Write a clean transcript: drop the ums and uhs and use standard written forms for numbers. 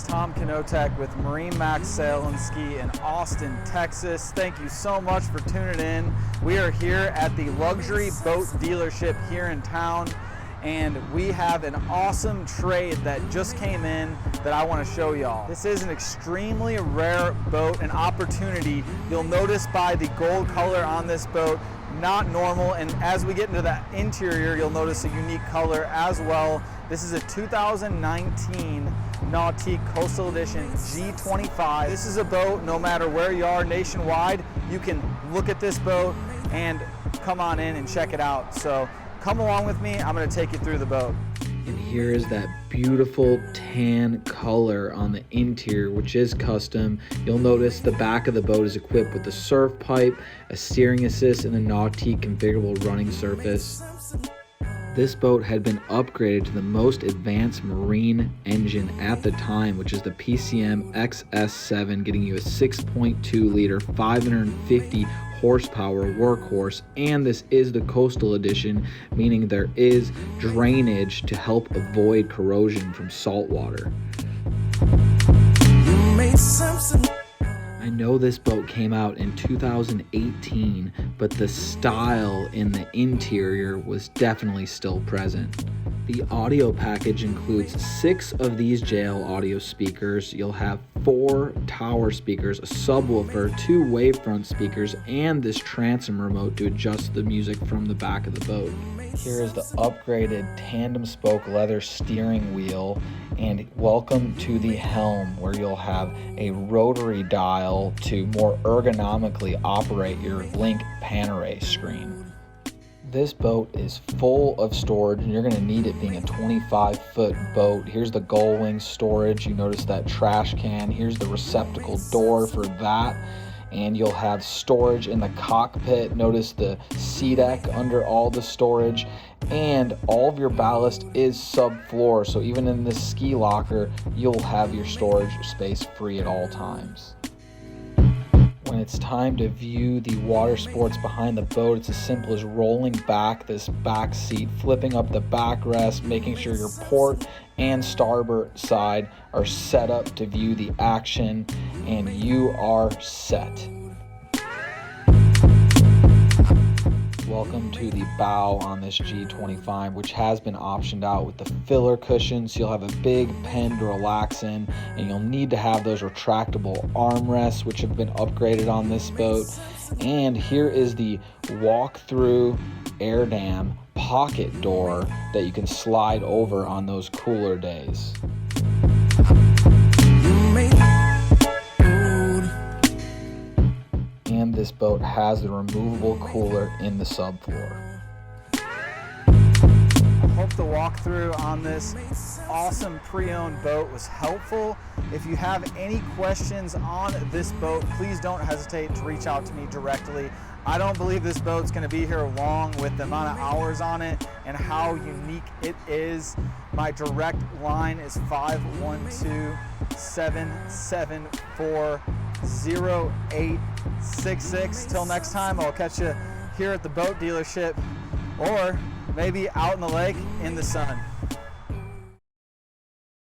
it's Tom Knotek with MarineMax Sail and Ski in Austin, Texas. Thank you so much for tuning in. We are here at the luxury boat dealership here in town, and we have an awesome trade that just came in that I want to show y'all. This is an extremely rare boat, an opportunity. You'll notice by the gold color on this boat, not normal, and as we get into the interior, you'll notice a unique color as well. This is a 2019 Nautique Coastal Edition G25. This is a boat, no matter where you are nationwide, you can look at this boat and come on in and check it out. So come along with me, I'm going to take you through the boat. And here is that beautiful tan color on the interior, which is custom. You'll notice the back of the boat is equipped with a surf pipe, a steering assist, and a Nautique configurable running surface. This boat had been upgraded to the most advanced marine engine at the time, which is the PCM XS7, getting you a 6.2 liter, 550 horsepower workhorse, and this is the coastal edition, meaning there is drainage to help avoid corrosion from salt water. I know this boat came out in 2018, but the style in the interior was definitely still present. The audio package includes 6 of these JL audio speakers. You'll have 4 tower speakers, a subwoofer, 2 wavefront speakers, and this transom remote to adjust the music from the back of the boat. Here is the upgraded tandem spoke leather steering wheel, and welcome to the helm, where you'll have a rotary dial to more ergonomically operate your Link Panerai screen. This boat is full of storage, and you're going to need it being a 25-foot boat. Here's the gull wing storage. You notice that trash can. Here's the receptacle door for that. And you'll have storage in the cockpit. Notice the sea deck under all the storage. And all of your ballast is subfloor. So even in this ski locker, you'll have your storage space free at all times. When it's time to view the water sports behind the boat, it's as simple as rolling back this back seat, flipping up the backrest, making sure your port and starboard side are set up to view the action, and you are set. Welcome to the bow on this G25, which has been optioned out with the filler cushions. You'll have a big pen to relax in, and you'll need to have those retractable armrests, which have been upgraded on this boat. And here is the walk-through air dam pocket door that you can slide over on those cooler days. And this boat has the removable cooler in the subfloor. I hope the walkthrough on this awesome pre-owned boat was helpful. If you have any questions on this boat, please don't hesitate to reach out to me directly. I don't believe this boat's going to be here long with the amount of hours on it and how unique it is. My direct line is 512-774-0866. Till next time, I'll catch you here at the boat dealership, or maybe out in the lake in the sun.